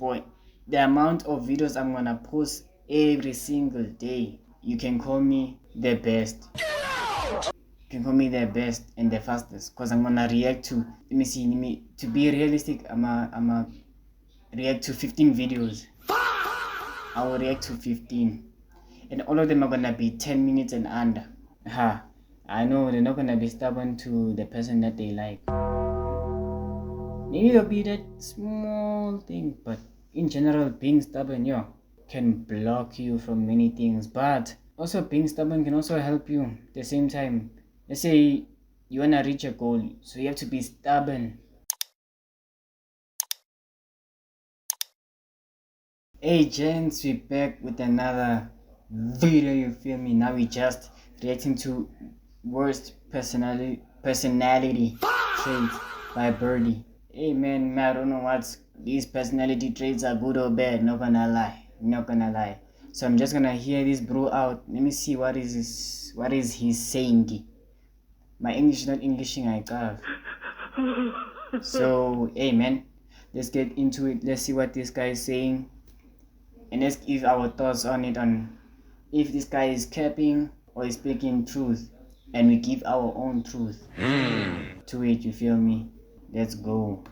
boy, the amount of videos I'm gonna post every single day, you can call me the best. You can call me the best and the fastest, because I'm gonna react to, to be realistic, I'm a react to 15 videos. I will react to 15, and all of them are gonna be 10 minutes and under. I know they're not gonna be stubborn to the person that they like. Maybe it'll be that small thing, but in general, being stubborn, can block you from many things. But also, being stubborn can also help you at the same time. Let's say you wanna reach a goal, so you have to be stubborn. Hey gents, we're back with another video, you feel me? Now we just reacting to worst personality traits by Burdie. Hey man, I don't know what these personality traits are, good or bad, not gonna lie. So I'm just gonna hear this bro out. Let me see what is he saying. My English not Englishing, I got. So hey man, let's get into it. Let's see what this guy is saying, and let's give our thoughts on it, on if this guy is capping or is speaking truth, and we give our own truth to it, you feel me? Let's go.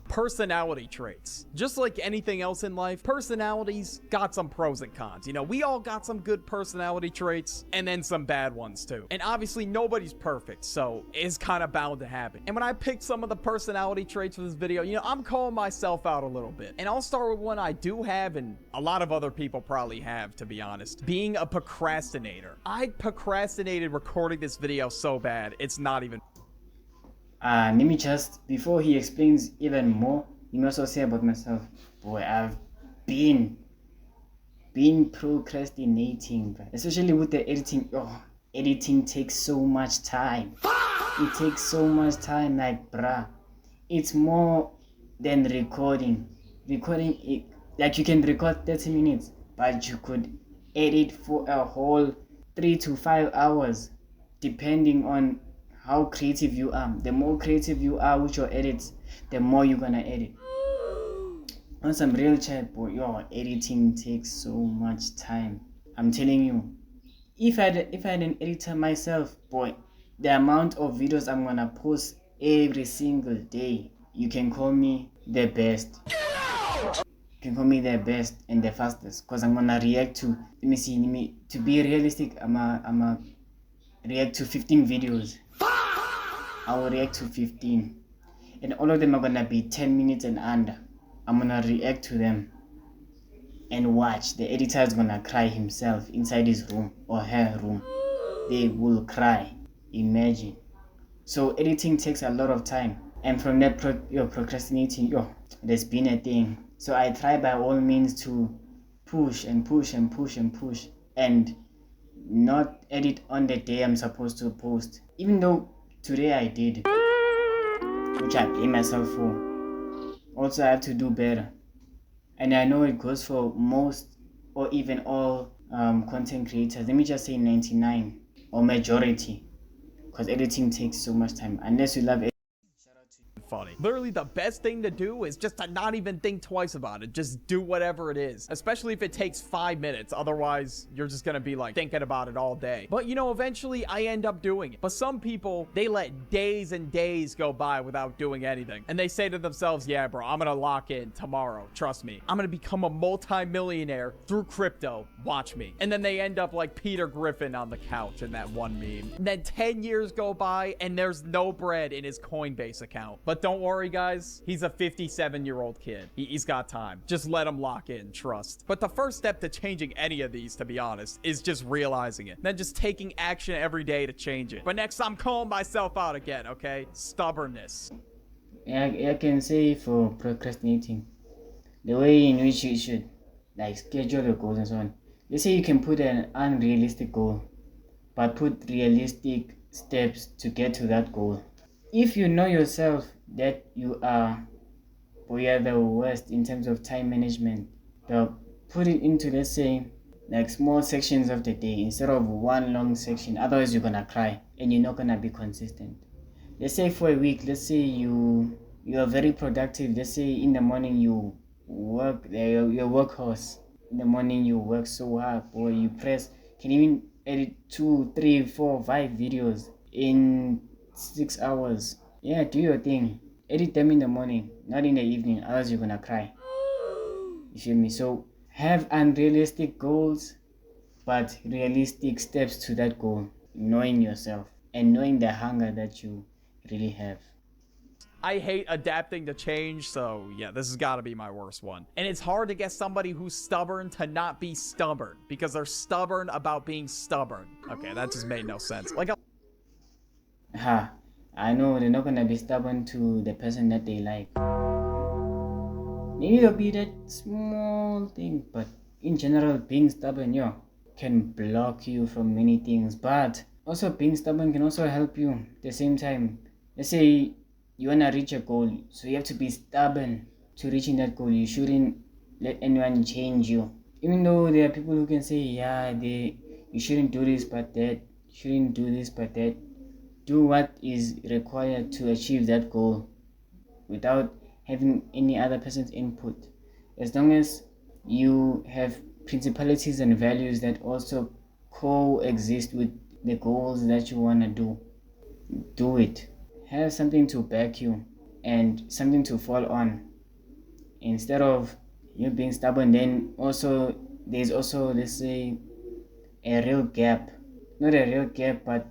Personality traits. Just like anything else in life, personalities got some pros and cons. You know, we all got some good personality traits and then some bad ones too. And obviously nobody's perfect, so it's kind of bound to happen. And when I picked some of the personality traits for this video, you know, I'm calling myself out a little bit. And I'll start with one I do have, and a lot of other people probably have, to be honest. Being a procrastinator. I procrastinated recording this video so bad, it's not even. Let me just, before he explains even more, let me also say about myself. Boy, I've been procrastinating, especially with the editing. Editing takes so much time. It takes so much time, like bruh. It's more than recording. Recording it, like you can record 30 minutes, but you could edit for a whole 3 to 5 hours, depending on how creative you are. The more creative you are with your edits, the more you're gonna edit. On some real chat, boy, your editing takes so much time. I'm telling you, if I had an editor myself, boy, the amount of videos I'm gonna post every single day, you can call me the best. You can call me the best and the fastest, because I'm gonna react to, to be realistic, I'm a react to 15 videos. I will react to 15, and all of them are gonna be 10 minutes and under. I'm gonna react to them and watch. The editor is gonna cry himself inside his room or her room. They will cry. Imagine. So editing takes a lot of time, and from that procrastinating, there's been a thing. So I try by all means to push and not edit on the day I'm supposed to post, even though today I did, which I blame myself for. Also, I have to do better, and I know it goes for most or even all content creators. Let me just say 99 or majority, because editing takes so much time. Unless you love it. Funny. Literally the best thing to do is just to not even think twice about it. Just do whatever it is, especially if it takes 5 minutes. Otherwise, you're just gonna be like thinking about it all day. But you know, eventually I end up doing it. But some people, they let days and days go by without doing anything. And they say to themselves, yeah, bro, I'm gonna lock in tomorrow. Trust me. I'm gonna become a multi-millionaire through crypto. Watch me. And then they end up like Peter Griffin on the couch in that one meme. And then 10 years go by and there's no bread in his Coinbase account. But don't worry, guys. He's a 57-year-old kid. He's got time. Just let him lock in. Trust. But the first step to changing any of these, to be honest, is just realizing it. Then just taking action every day to change it. But next, I'm calling myself out again, okay? Stubbornness. I can say for procrastinating, the way in which you should like schedule your goals and so on. Let's say you can put an unrealistic goal, but put realistic steps to get to that goal. If you know yourself that you are the worst in terms of time management, put it into, let's say, like small sections of the day instead of one long section. Otherwise you're gonna cry and you're not gonna be consistent. Let's say for a week, let's say you are very productive. Let's say in the morning you work, your workhorse. In the morning you work so hard, or you can even edit 2, 3, 4, 5 videos in 6 hours. Yeah, do your thing. Edit them in the morning, not in the evening, otherwise you're gonna cry. You feel me? So have unrealistic goals, but realistic steps to that goal, knowing yourself and knowing the hunger that you really have. I hate adapting to change, so yeah, this has got to be my worst one. And it's hard to get somebody who's stubborn to not be stubborn, because they're stubborn about being stubborn. Okay, that just made no sense. Like, I know they're not gonna be stubborn to the person that they like. Maybe it'll be that small thing, but in general, being stubborn, can block you from many things. But also, being stubborn can also help you at the same time. Let's say you wanna reach a goal, so you have to be stubborn to reaching that goal. You shouldn't let anyone change you. Even though there are people who can say, you shouldn't do this but that, you shouldn't do this but that. Do what is required to achieve that goal without having any other person's input. As long as you have principalities and values that also coexist with the goals that you want to do it. Have something to back you and something to fall on. Instead of you being stubborn, then also there's also, let's say, a real gap. Not a real gap, but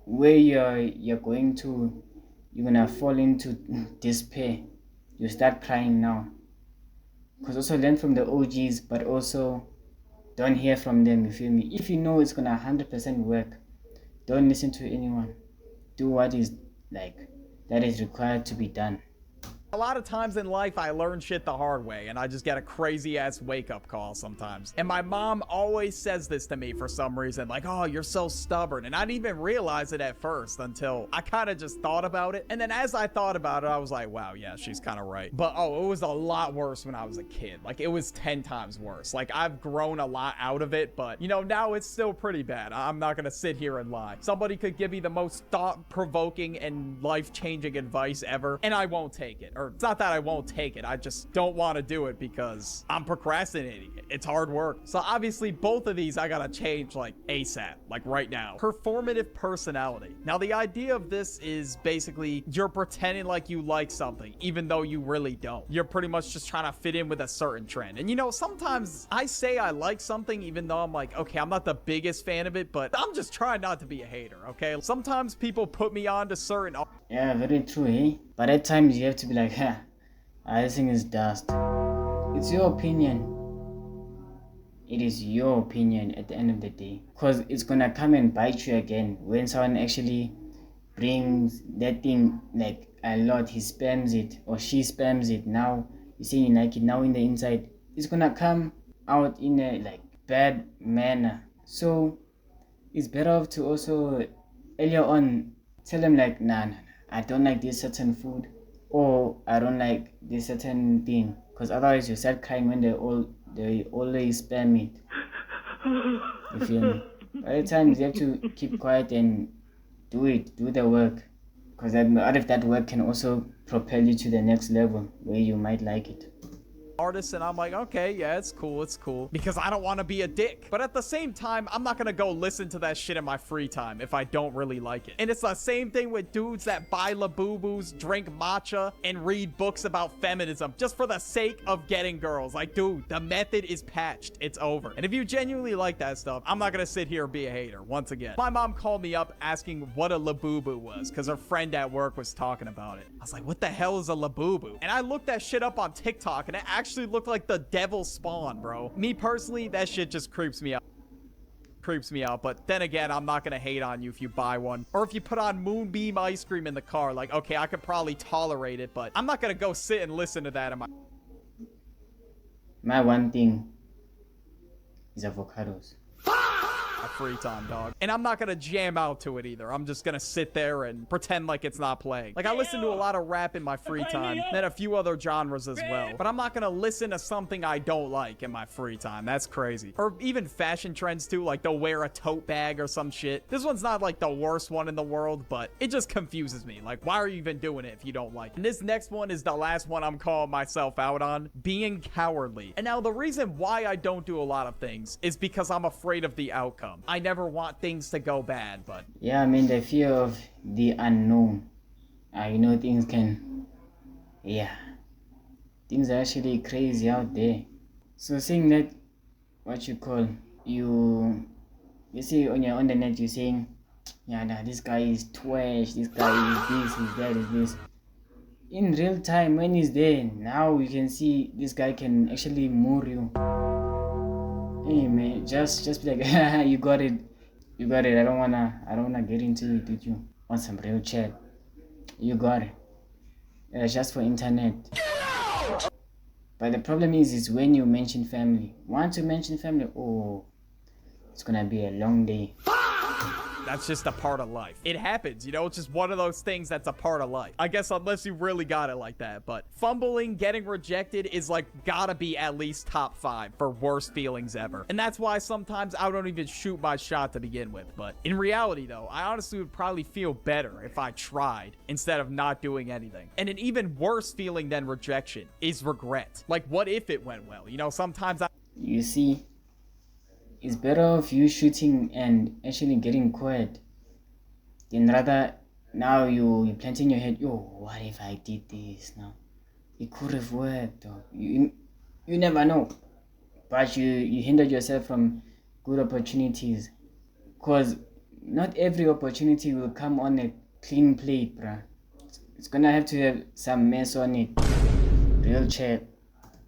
where you're gonna fall into despair. You start crying now. Because also learn from the OGs, but also don't hear from them, you feel me? If you know it's gonna 100% work, don't listen to anyone. Do what is that is required to be done. a lot of times in life, I learn shit the hard way, and I just get a crazy-ass wake-up call sometimes. And my mom always says this to me for some reason, like, oh, you're so stubborn. And I didn't even realize it at first until I kind of just thought about it. And then as I thought about it, I was like, wow, yeah, she's kind of right. But, oh, it was a lot worse when I was a kid. Like, it was 10 times worse. Like, I've grown a lot out of it, but, you know, now it's still pretty bad. I'm not going to sit here and lie. Somebody could give me the most thought-provoking and life-changing advice ever, and I won't take it. Or it's not that I won't take it, I just don't want to do it because I'm procrastinating it. It's hard work. So obviously both of these I gotta change like ASAP, like right now. Performative personality. Now the idea of this is basically you're pretending like you like something even though you really don't. You're pretty much just trying to fit in with a certain trend. And you know, sometimes I say I like something even though I'm like, okay, I'm not the biggest fan of it, but I'm just trying not to be a hater, okay? Sometimes people put me on to certain... Yeah, very true, eh? But at times you have to be like, this thing is dust. It's your opinion. It is your opinion at the end of the day. Because it's gonna come and bite you again. When someone actually brings that thing like a lot, he spams it or she spams it. Now you say you like it, now in the inside, it's gonna come out in a like bad manner. So it's better off to also earlier on tell them like, nah, I don't like this certain food, or I don't like this certain thing, because otherwise you start crying when they always spam it. You feel me? By the times you have to keep quiet and do the work, because out of that work can also propel you to the next level where you might like it. Artists, and I'm like, okay, yeah, it's cool, because I don't want to be a dick. But at the same time, I'm not gonna go listen to that shit in my free time if I don't really like it. And it's the same thing with dudes that buy Labubus, drink matcha, and read books about feminism just for the sake of getting girls. Like, dude, the method is patched. It's over. And if you genuinely like that stuff, I'm not gonna sit here and be a hater. Once again, my mom called me up asking what a Labubu was because her friend at work was talking about it. I was like, what the hell is a Labubu? And I looked that shit up on TikTok, and it actually looked like the devil spawn, bro. Me personally, that shit just creeps me out. But then again, I'm not gonna hate on you if you buy one, or if you put on Moonbeam ice cream in the car. Like, okay, I could probably tolerate it, but I'm not gonna go sit and listen to that in my one thing is avocados. my free time, dog. And I'm not gonna jam out to it either. I'm just gonna sit there and pretend like it's not playing. Like, I listen to a lot of rap in my free time, then a few other genres as well. But I'm not gonna listen to something I don't like in my free time. That's crazy. Or even fashion trends too, like they'll wear a tote bag or some shit. This one's not like the worst one in the world, but it just confuses me. Like, why are you even doing it if you don't like it? And this next one is the last one I'm calling myself out on, being cowardly. And now the reason why I don't do a lot of things is because I'm afraid of the outcome. I never want things to go bad, but yeah, I mean, the fear of the unknown. You know, things can, yeah, things are actually crazy out there. So saying that, what you call, you see on the net, you're saying, yeah, nah, this guy is trash, this guy is this, is that, is this. In real time, when he's there, now you can see this guy can actually moor you. Hey man, just be like, you got it. I don't wanna get into it with you on some real chat. You got it. Just for internet. But the problem is when you mention family. Once you mention family, oh, it's gonna be a long day. that's just a part of life. It happens, you know, it's just one of those things that's a part of life. I guess unless you really got it like that, but fumbling, getting rejected is like gotta be at least top 5 for worst feelings ever. And that's why sometimes I don't even shoot my shot to begin with. But in reality though, I honestly would probably feel better if I tried instead of not doing anything. And an even worse feeling than rejection is regret. Like, what if it went well? You know, sometimes You see, it's better off you shooting and actually getting caught than rather now you plant in your head, yo, what if I did this now? It could have worked. Or you never know. But you hindered yourself from good opportunities. Because not every opportunity will come on a clean plate, bruh. It's gonna have to have some mess on it. Real chat.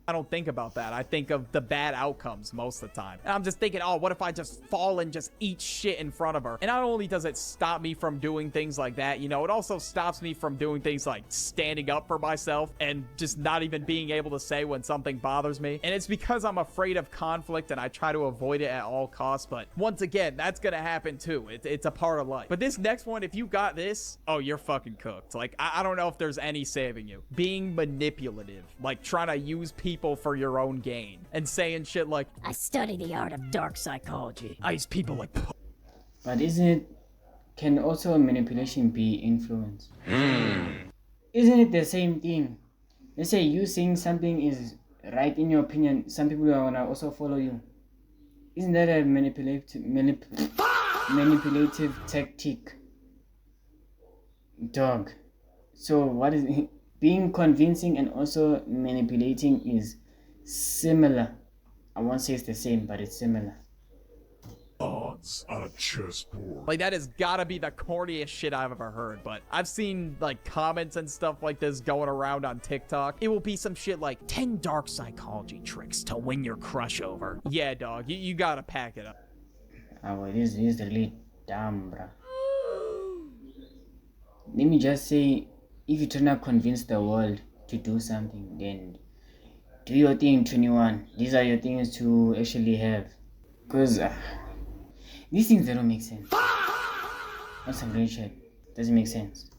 I don't think about that. I think of the bad outcomes most of the time. And I'm just thinking, oh, what if I just fall and just eat shit in front of her? And not only does it stop me from doing things like that, you know, it also stops me from doing things like standing up for myself and just not even being able to say when something bothers me. And it's because I'm afraid of conflict and I try to avoid it at all costs. But once again, that's gonna happen too. It's a part of life. But this next one, if you got this, oh, you're fucking cooked. Like, I don't know if there's any saving you. Being manipulative, like trying to use people for your own gain and saying shit like, I study the art of dark psychology. I use people like. But can also manipulation be influence? Isn't it the same thing? Let's say you saying something is right in your opinion, some people are gonna also follow you. Isn't that a manipulative tactic? Dog. So what is it? Being convincing and also manipulating is similar. I won't say it's the same, but it's similar. Odds on a chessboard. Like, that has gotta be the corniest shit I've ever heard. But I've seen like comments and stuff like this going around on TikTok. It will be some shit like 10 dark psychology tricks to win your crush over. Yeah, dog, you gotta pack it up. Well, it is really dumb, bruh. Let me just say, if you're trying to convince the world to do something, then do your thing, 21. These are your things to actually have. Because these things, they don't make sense. Not some real shit. Doesn't make sense.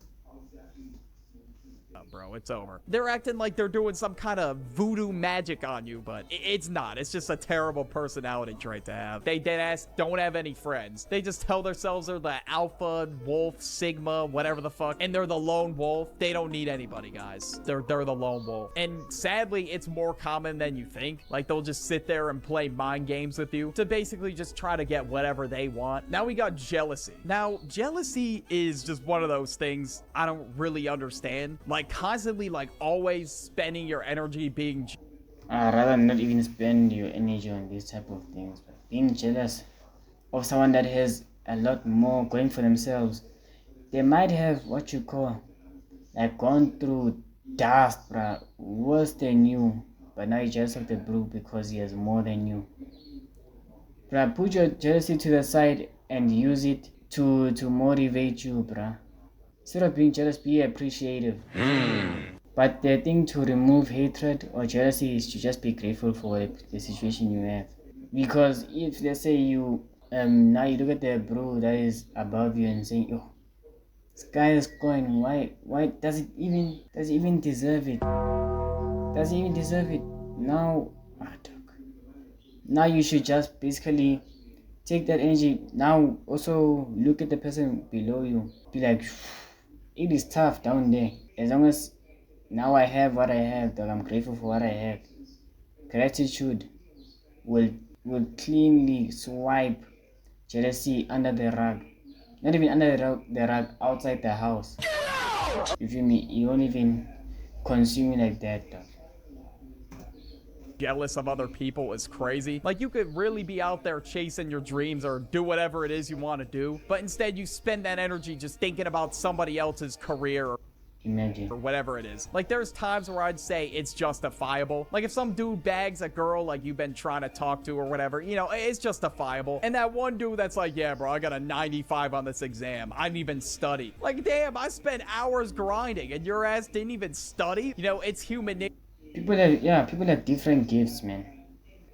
Bro, it's over. They're acting like they're doing some kind of voodoo magic on you, but it's not. It's just a terrible personality trait to have. They deadass don't have any friends. They just tell themselves they're the alpha, wolf, sigma, whatever the fuck, and they're the lone wolf. They don't need anybody, guys. They're the lone wolf. And sadly, it's more common than you think. Like, they'll just sit there and play mind games with you to basically just try to get whatever they want. Now we got jealousy. Now, jealousy is just one of those things I don't really understand. Like, constantly, like, always spending your energy being Rather not even spend your energy on these type of things, but being jealous of someone that has a lot more going for themselves. They might have what you call, like, gone through dust, bruh, worse than you, but now you're jealous of the blue because he has more than you. Bruh, put your jealousy to the side and use it to motivate you, bruh. Instead of being jealous, be appreciative. But the thing to remove hatred or jealousy is to just be grateful for the situation you have. Because if, let's say, you Now you look at the bro that is above you and saying, "Yo, this guy is going. Why does it even deserve it? Does he even deserve it?" Now, dog. Now you should just basically take that energy. Now also look at the person below you. Be like, it is tough down there. As long as now I have what I have, dog, I'm grateful for what I have. Gratitude will cleanly swipe jealousy under the rug. Not even under the rug, outside the house. You feel me? You won't even consume it like that, dog. Jealous of other people is crazy. Like, you could really be out there chasing your dreams or do whatever it is you want to do, but instead you spend that energy just thinking about somebody else's career or Imagine. whatever it is. Like, there's times where I'd say it's justifiable. Like, if some dude bags a girl like you've been trying to talk to or whatever, you know, it's justifiable. And that one dude that's like, yeah, bro, I got a 95 on this exam. I didn't even study. Like, damn, I spent hours grinding and your ass didn't even study. You know, it's human nature. People have different gifts, man.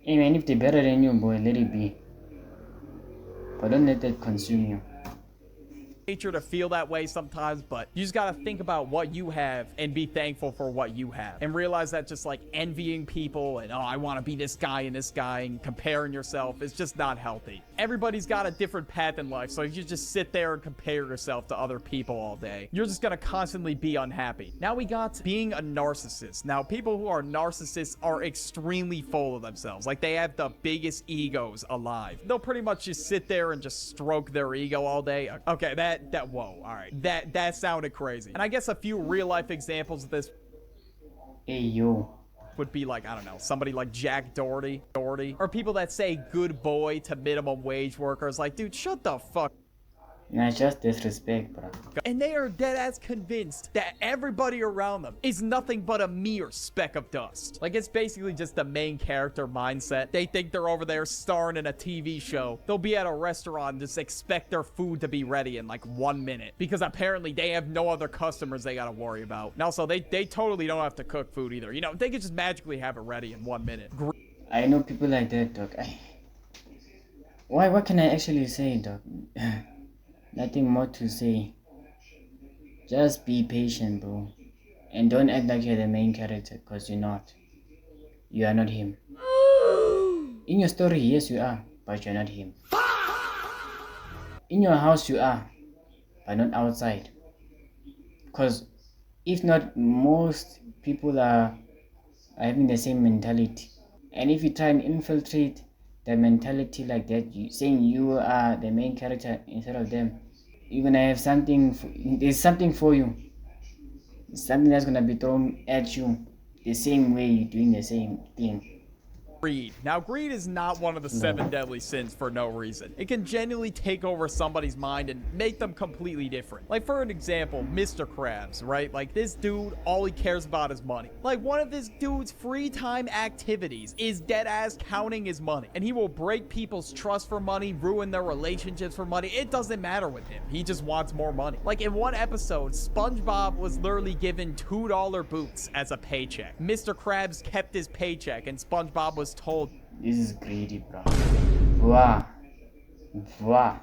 Hey man, if they're better than you, boy, let it be. But don't let that consume you. Nature to feel that way sometimes, but you just gotta think about what you have and be thankful for what you have and realize that just like envying people and, oh, I want to be this guy and comparing yourself is just not healthy. Everybody's got a different path in life, so if you just sit there and compare yourself to other people all day, you're just gonna constantly be unhappy. Now we got being a narcissist. Now, people who are narcissists are extremely full of themselves. Like, they have the biggest egos alive. They'll pretty much just sit there and just stroke their ego all day. Okay, whoa, all right, that sounded crazy. And I guess a few real life examples of this Hey yo. would be like, I don't know, somebody like Jack Doherty, or people that say good boy to minimum wage workers. Like, dude, shut the fuck. Nah, just disrespect, bro. And they are dead ass convinced that everybody around them is nothing but a mere speck of dust. Like, it's basically just the main character mindset. They think they're over there starring in a TV show. They'll be at a restaurant and just expect their food to be ready in like 1 minute because apparently they have no other customers they gotta worry about. And also, they totally don't have to cook food either. You know, they could just magically have it ready in 1 minute. I know people like that, dog. What can I actually say, dog? Nothing more to say. Just be patient, bro. And don't act like you're the main character, because you're not. You are not him. In your story, yes, you are, but you're not him. In your house, you are, but not outside. Because if not, most people are having the same mentality. And if you try and infiltrate the mentality like that, saying you are the main character instead of them, you're gonna have there's something for you. Something that's gonna be thrown at you the same way you're doing the same thing. Greed. Now, greed is not one of the 7 deadly sins for no reason. It can genuinely take over somebody's mind and make them completely different. Like, for an example, Mr. Krabs, right? Like, this dude, all he cares about is money. Like, one of this dude's free time activities is dead ass counting his money. And he will break people's trust for money, ruin their relationships for money. It doesn't matter with him. He just wants more money. Like, in one episode, SpongeBob was literally given $2 boots as a paycheck. Mr. Krabs kept his paycheck and SpongeBob was told This is greedy, bro. Wow.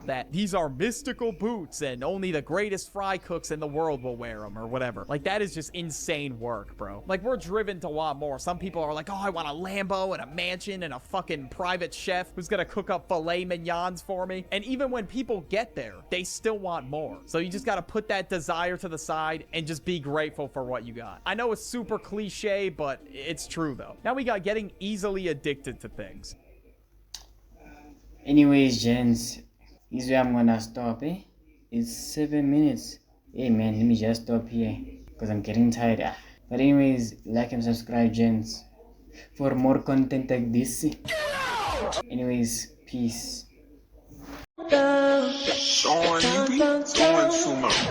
that these are mystical boots and only the greatest fry cooks in the world will wear them or whatever. Like, that is just insane work, bro. Like, we're driven to want more. Some people are like, oh, I want a Lambo and a mansion and a fucking private chef who's gonna cook up filet mignons for me. And even when people get there, they still want more. So you just gotta put that desire to the side and just be grateful for what you got. I know it's super cliche, but it's true though. Now we got getting easily addicted to things. Anyways, gents, this is where I'm gonna stop, eh? It's 7 minutes. Hey man, let me just stop here because I'm getting tired. But anyways, like and subscribe, gents, for more content like this. Anyways, peace. Sean, you be doing too much.